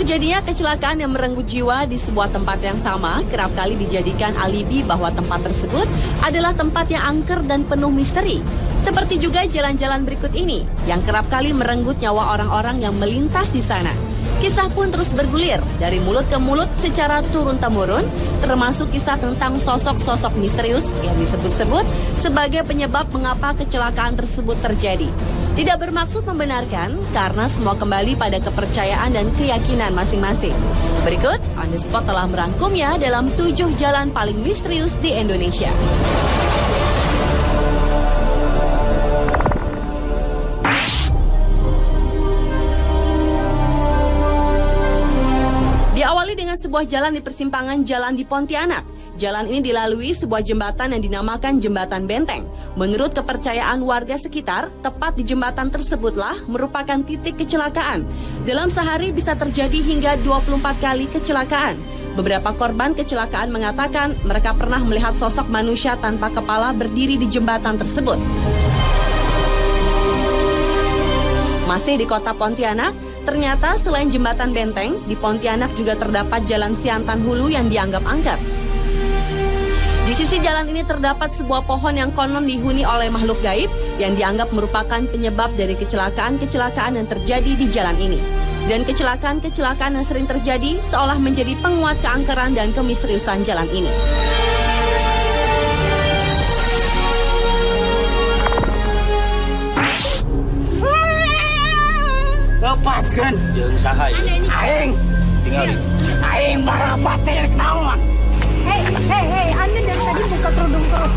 Terjadinya kecelakaan yang merenggut jiwa di sebuah tempat yang sama kerap kali dijadikan alibi bahwa tempat tersebut adalah tempat yang angker dan penuh misteri. Seperti juga jalan-jalan berikut ini yang kerap kali merenggut nyawa orang-orang yang melintas di sana. Kisah pun terus bergulir dari mulut ke mulut secara turun-temurun, termasuk kisah tentang sosok-sosok misterius yang disebut-sebut sebagai penyebab mengapa kecelakaan tersebut terjadi. Tidak bermaksud membenarkan karena semua kembali pada kepercayaan dan keyakinan masing-masing. Berikut, On The Spot telah merangkumnya dalam 7 jalan paling misterius di Indonesia. Diawali dengan sebuah jalan di persimpangan jalan di Pontianak. Jalan ini dilalui sebuah jembatan yang dinamakan Jembatan Benteng. Menurut kepercayaan warga sekitar, tepat di jembatan tersebutlah merupakan titik kecelakaan. Dalam sehari bisa terjadi hingga 24 kali kecelakaan. Beberapa korban kecelakaan mengatakan mereka pernah melihat sosok manusia tanpa kepala berdiri di jembatan tersebut. Masih di kota Pontianak, ternyata selain Jembatan Benteng, di Pontianak juga terdapat Jalan Siantan Hulu yang dianggap angker. Di sisi jalan ini terdapat sebuah pohon yang konon dihuni oleh makhluk gaib yang dianggap merupakan penyebab dari kecelakaan-kecelakaan yang terjadi di jalan ini. Dan kecelakaan-kecelakaan yang sering terjadi seolah menjadi penguat keangkeran dan kemisteriusan jalan ini. Lepaskan jeung saha aing tinggal aing para bater naon. Hei, Anda dari tadi buka kerudung terus.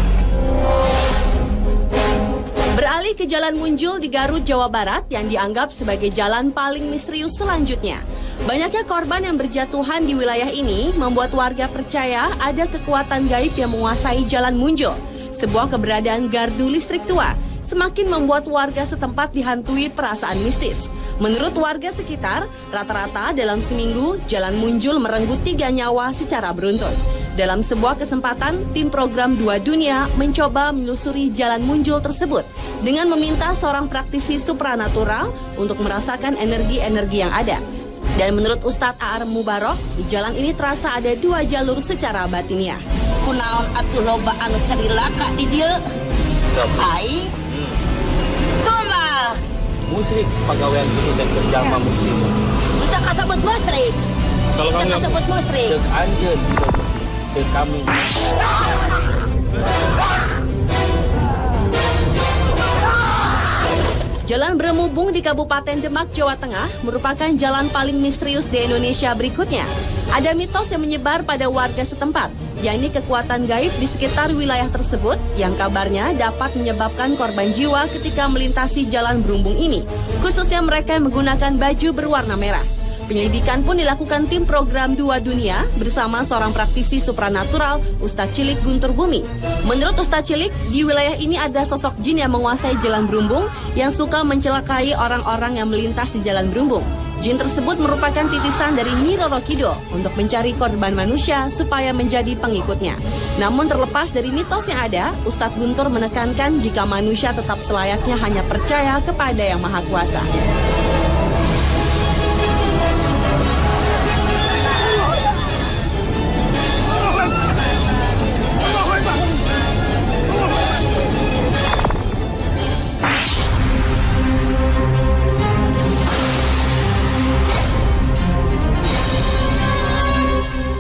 Beralih ke Jalan Munjul di Garut, Jawa Barat yang dianggap sebagai jalan paling misterius selanjutnya. Banyaknya korban yang berjatuhan di wilayah ini membuat warga percaya ada kekuatan gaib yang menguasai Jalan Munjul. Sebuah keberadaan gardu listrik tua semakin membuat warga setempat dihantui perasaan mistis. Menurut warga sekitar, rata-rata dalam seminggu, Jalan Munjul merenggut 3 nyawa secara beruntun. Dalam sebuah kesempatan, tim program 2 Dunia mencoba menelusuri Jalan Munjul tersebut dengan meminta seorang praktisi supranatural untuk merasakan energi-energi yang ada. Dan menurut Ustadz A.R. Mubarok, di jalan ini terasa ada 2 jalur secara batiniah. Kunaon atuh loba anu carilaka di dieu? Aing tumal Musrik pagawean gitu dan berjama muslim. kita kasebut musrik. Kalau kamu kasebut musrik. Cek anjeun cek kami. Jalan Bremubung di Kabupaten Demak, Jawa Tengah merupakan jalan paling misterius di Indonesia berikutnya. Ada mitos yang menyebar pada warga setempat, yakni kekuatan gaib di sekitar wilayah tersebut yang kabarnya dapat menyebabkan korban jiwa ketika melintasi jalan Brumubung ini, khususnya mereka yang menggunakan baju berwarna merah. Penyelidikan pun dilakukan tim program 2 Dunia bersama seorang praktisi supranatural, Ustadz Cilik Guntur Bumi. Menurut Ustadz Cilik, di wilayah ini ada sosok jin yang menguasai jalan Brumubung yang suka mencelakai orang-orang yang melintas di jalan Brumubung. Jin tersebut merupakan titisan dari Nyi Roro Kidul untuk mencari korban manusia supaya menjadi pengikutnya. Namun terlepas dari mitos yang ada, Ustadz Guntur menekankan jika manusia tetap selayaknya hanya percaya kepada Yang Maha Kuasa.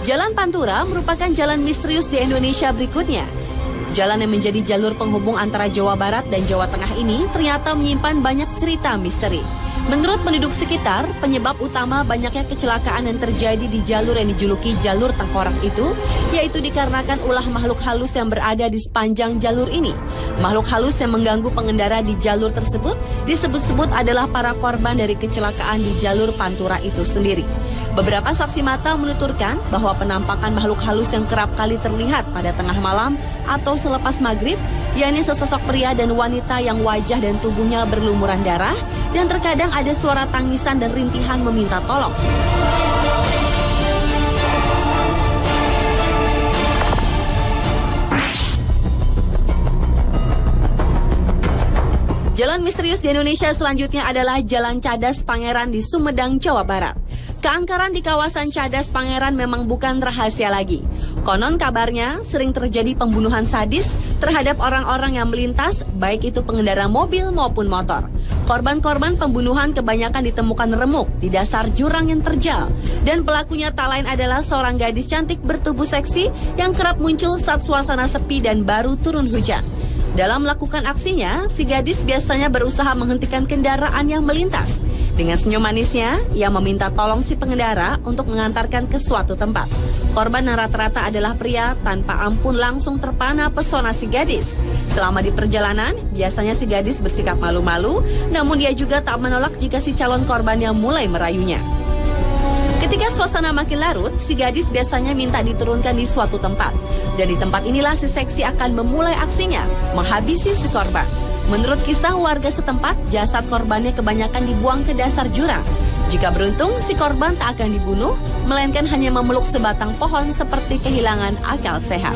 Jalan Pantura merupakan jalan misterius di Indonesia berikutnya. Jalan yang menjadi jalur penghubung antara Jawa Barat dan Jawa Tengah ini ternyata menyimpan banyak cerita misteri. Menurut penduduk sekitar, penyebab utama banyaknya kecelakaan yang terjadi di jalur yang dijuluki jalur tengkorak itu, yaitu dikarenakan ulah makhluk halus yang berada di sepanjang jalur ini. Makhluk halus yang mengganggu pengendara di jalur tersebut disebut-sebut adalah para korban dari kecelakaan di jalur Pantura itu sendiri. Beberapa saksi mata menuturkan bahwa penampakan makhluk halus yang kerap kali terlihat pada tengah malam atau selepas maghrib, yakni sesosok pria dan wanita yang wajah dan tubuhnya berlumuran darah, dan terkadang ada suara tangisan dan rintihan meminta tolong. Jalan misterius di Indonesia selanjutnya adalah Jalan Cadas Pangeran di Sumedang, Jawa Barat. Keangkeran di kawasan Cadas Pangeran memang bukan rahasia lagi. Konon kabarnya sering terjadi pembunuhan sadis terhadap orang-orang yang melintas, baik itu pengendara mobil maupun motor. Korban-korban pembunuhan kebanyakan ditemukan remuk di dasar jurang yang terjal. Dan pelakunya tak lain adalah seorang gadis cantik bertubuh seksi yang kerap muncul saat suasana sepi dan baru turun hujan. Dalam melakukan aksinya, si gadis biasanya berusaha menghentikan kendaraan yang melintas. Dengan senyum manisnya, ia meminta tolong si pengendara untuk mengantarkan ke suatu tempat. Korban yang rata-rata adalah pria, tanpa ampun langsung terpana pesona si gadis. Selama di perjalanan, biasanya si gadis bersikap malu-malu, namun dia juga tak menolak jika si calon korbannya mulai merayunya. Ketika suasana makin larut, si gadis biasanya minta diturunkan di suatu tempat. Dan di tempat inilah si seksi akan memulai aksinya, menghabisi si korban. Menurut kisah warga setempat, jasad korbannya kebanyakan dibuang ke dasar jurang. Jika beruntung, si korban tak akan dibunuh, melainkan hanya memeluk sebatang pohon seperti kehilangan akal sehat.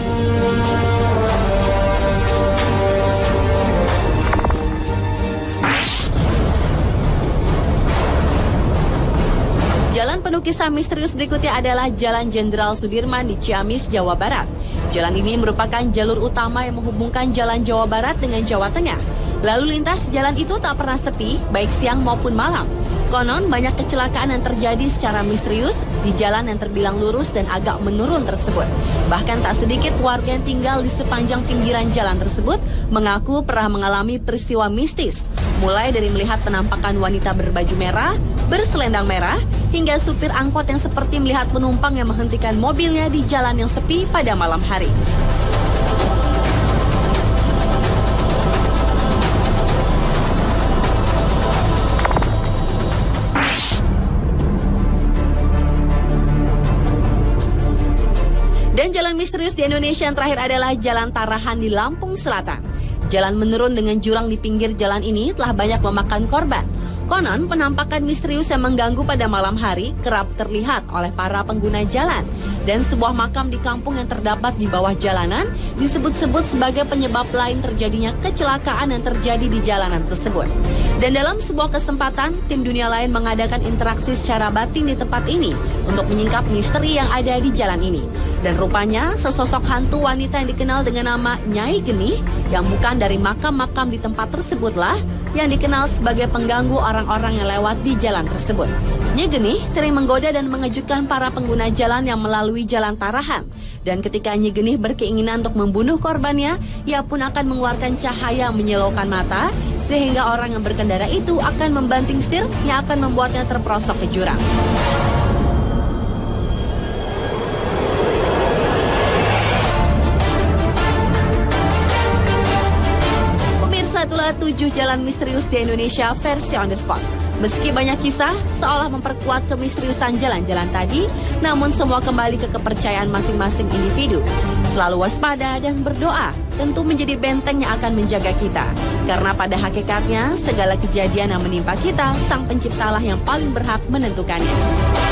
Jalan penuh kisah misterius berikutnya adalah Jalan Jenderal Sudirman di Ciamis, Jawa Barat. Jalan ini merupakan jalur utama yang menghubungkan Jalan Jawa Barat dengan Jawa Tengah. Lalu lintas jalan itu tak pernah sepi, baik siang maupun malam. Konon banyak kecelakaan yang terjadi secara misterius di jalan yang terbilang lurus dan agak menurun tersebut. Bahkan tak sedikit warga yang tinggal di sepanjang pinggiran jalan tersebut mengaku pernah mengalami peristiwa mistis. Mulai dari melihat penampakan wanita berbaju merah, berselendang merah, hingga supir angkot yang seperti melihat penumpang yang menghentikan mobilnya di jalan yang sepi pada malam hari. Dan jalan misterius di Indonesia yang terakhir adalah Jalan Tarahan di Lampung Selatan. Jalan menurun dengan jurang di pinggir jalan ini telah banyak memakan korban. Konon, penampakan misterius yang mengganggu pada malam hari kerap terlihat oleh para pengguna jalan. Dan sebuah makam di kampung yang terdapat di bawah jalanan disebut-sebut sebagai penyebab lain terjadinya kecelakaan yang terjadi di jalanan tersebut. Dan dalam sebuah kesempatan, tim dunia lain mengadakan interaksi secara batin di tempat ini untuk menyingkap misteri yang ada di jalan ini. Dan rupanya, sesosok hantu wanita yang dikenal dengan nama Nyai Genih yang bukan dari makam-makam di tempat tersebutlah yang dikenal sebagai pengganggu orang-orang yang lewat di jalan tersebut. Nyai Genih sering menggoda dan mengejutkan para pengguna jalan yang melalui Jalan Tarahan. Dan ketika Nyai Genih berkeinginan untuk membunuh korbannya, ia pun akan mengeluarkan cahaya menyilaukan mata, sehingga orang yang berkendara itu akan membanting setir yang akan membuatnya terperosok ke jurang. Itulah 7 jalan misterius di Indonesia versi on the spot. Meski banyak kisah seolah memperkuat kemisteriusan jalan-jalan tadi, namun semua kembali ke kepercayaan masing-masing individu. Selalu waspada dan berdoa tentu menjadi benteng yang akan menjaga kita. Karena pada hakikatnya segala kejadian yang menimpa kita, Sang Penciptalah yang paling berhak menentukannya.